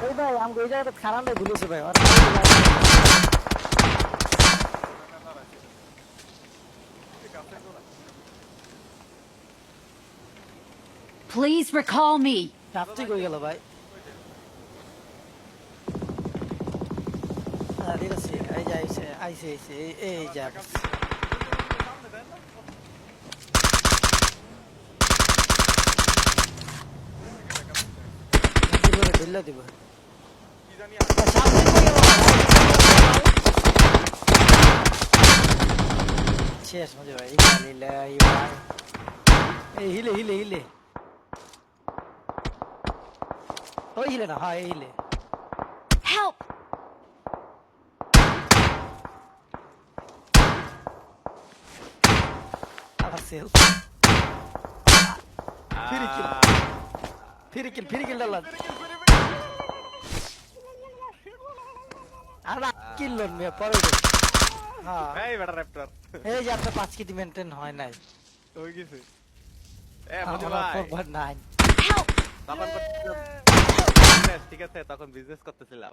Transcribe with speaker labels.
Speaker 1: এই ভাই আমগো এই জায়গাটা খারাপই ভুলেছে ভাই আর
Speaker 2: Please recall me.
Speaker 1: রাত্রি কই গেল ভাই ঠিক আছে এই যে আইছে এই যা দিল্লা দিব সামনে কই গেল শেষ মজা ভাই লিল্লাহি ভাই এই হিলে ওই হিলে না হ্যাঁ এই হিলে
Speaker 2: Help!
Speaker 1: আবার সেল ফিরিকিল ডালা আর কিল মিয়া পরে হ্যাঁ
Speaker 3: এই বেটা র্যাপ্টর
Speaker 1: এই যে আপনার 5 কেজি মেইনটেইন হয় নাই
Speaker 3: হয়ে গেছে মজা ভাই
Speaker 1: ফরওয়ার্ড 9
Speaker 2: Help!
Speaker 3: তখন ঠিক আছে তখন বিজনেস করতেছিলাম